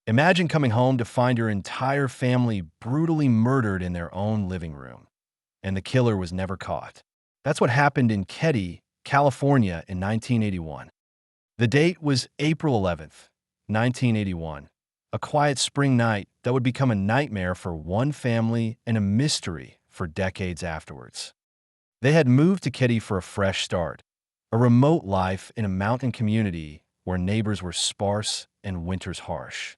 Imagine coming home to find your entire family brutally murdered in their own living room, and the killer was never caught. That's what happened in Keddie, California in 1981. The date was April 11th, 1981, a quiet spring night that would become a nightmare for one family and a mystery for decades afterwards. They had moved to Keddie for a fresh start, a remote life in a mountain community where neighbors were sparse and winters harsh.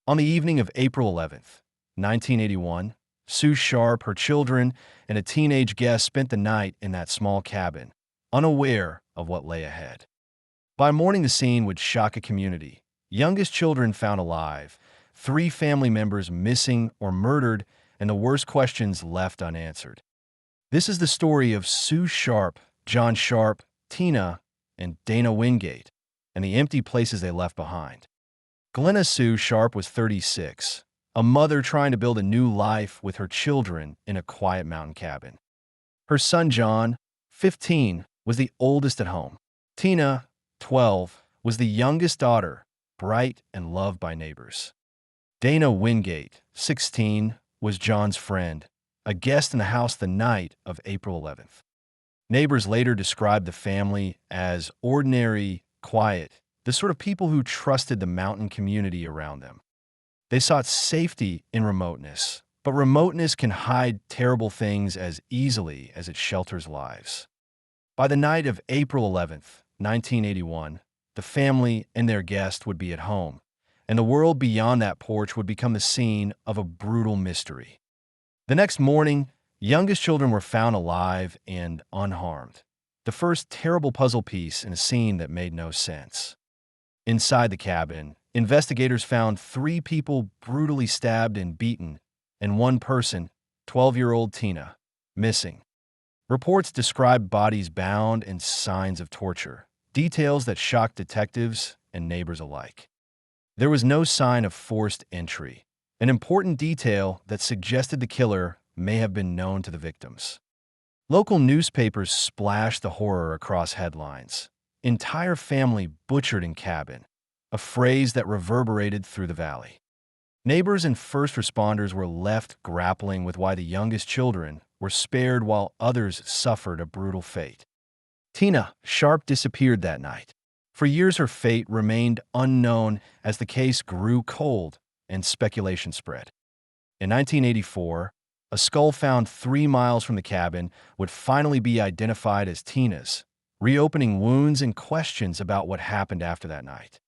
On the evening of April 11th, 1981, Sue Sharp, her children, and a teenage guest spent the night in that small cabin, unaware of what lay ahead. By morning, the scene would shock a community. Youngest children found alive, 3 family members missing or murdered, and the worst questions left unanswered. This is the story of Sue Sharp, John Sharp, Tina, and Dana Wingate, and the empty places they left behind. Glenna Sue Sharp was 36, a mother trying to build a new life with her children in a quiet mountain cabin. Her son John, 15, was the oldest at home. Tina, 12, was the youngest daughter, bright and loved by neighbors. Dana Wingate, 16, was John's friend, a guest in the house the night of April 11th. Neighbors later described the family as ordinary, quiet, the sort of people who trusted the mountain community around them. They sought safety in remoteness, but remoteness can hide terrible things as easily as it shelters lives. By the night of April 11th, 1981, the family and their guest would be at home, and the world beyond that porch would become the scene of a brutal mystery. The next morning, youngest children were found alive and unharmed, the first terrible puzzle piece in a scene that made no sense. Inside the cabin, investigators found 3 people brutally stabbed and beaten, and one person, 12-year-old Tina, missing. Reports described bodies bound and signs of torture, details that shocked detectives and neighbors alike. There was no sign of forced entry, an important detail that suggested the killer may have been known to the victims. Local newspapers splashed the horror across headlines. Entire family butchered in cabin, a phrase that reverberated through the valley. Neighbors and first responders were left grappling with why the youngest children were spared while others suffered a brutal fate. Tina Sharp disappeared that night. For years, her fate remained unknown as the case grew cold and speculation spread. In 1984, a skull found 3 miles from the cabin would finally be identified as Tina's, reopening wounds and questions about what happened after that night.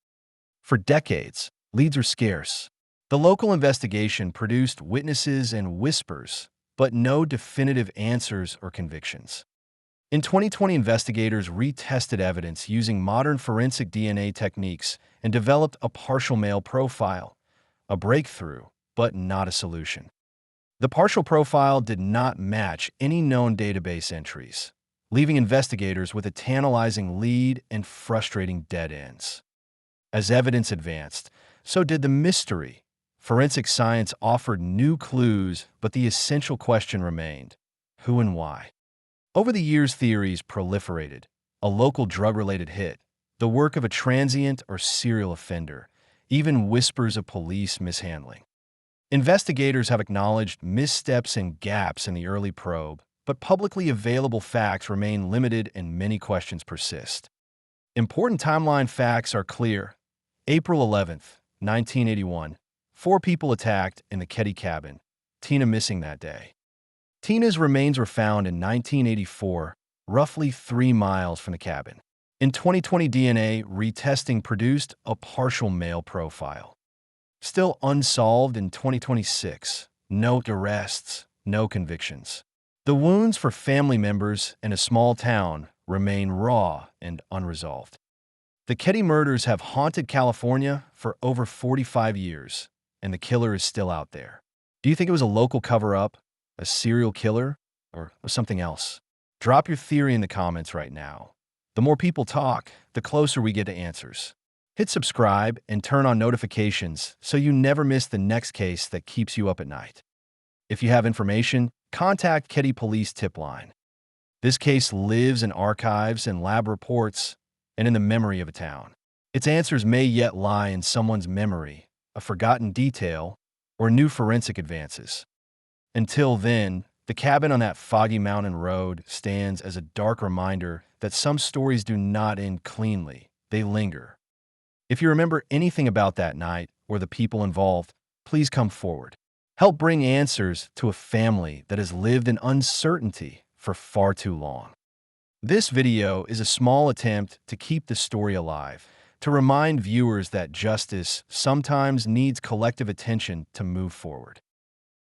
For decades, leads were scarce. The local investigation produced witnesses and whispers, but no definitive answers or convictions. In 2020, investigators retested evidence using modern forensic DNA techniques and developed a partial male profile, a breakthrough, but not a solution. The partial profile did not match any known database entries, leaving investigators with a tantalizing lead and frustrating dead ends. As evidence advanced, so did the mystery. Forensic science offered new clues, but the essential question remained: who and why? Over the years, theories proliferated: a local drug-related hit, the work of a transient or serial offender, even whispers of police mishandling. Investigators have acknowledged missteps and gaps in the early probe, but publicly available facts remain limited and many questions persist. Important timeline facts are clear. April 11th, 1981, 4 people attacked in the Keddie cabin, Tina missing that day. Tina's remains were found in 1984, roughly 3 miles from the cabin. In 2020, DNA retesting produced a partial male profile. Still unsolved in 2026, no arrests, no convictions. The wounds for family members in a small town remain raw and unresolved. The Keddie murders have haunted California for over 45 years, and the killer is still out there. Do you think it was a local cover-up, a serial killer, or something else? Drop your theory in the comments right now. The more people talk, the closer we get to answers. Hit subscribe and turn on notifications so you never miss the next case that keeps you up at night. If you have information, contact Keddie Police Tip Line. This case lives in archives and lab reports and in the memory of a town. Its answers may yet lie in someone's memory a forgotten detail, or new forensic advances. Until then, the cabin on that foggy mountain road stands as a dark reminder that some stories do not end cleanly, they linger. If you remember anything about that night or the people involved, please come forward. Help bring answers to a family that has lived in uncertainty for far too long. This video is a small attempt to keep the story alive, to remind viewers that justice sometimes needs collective attention to move forward.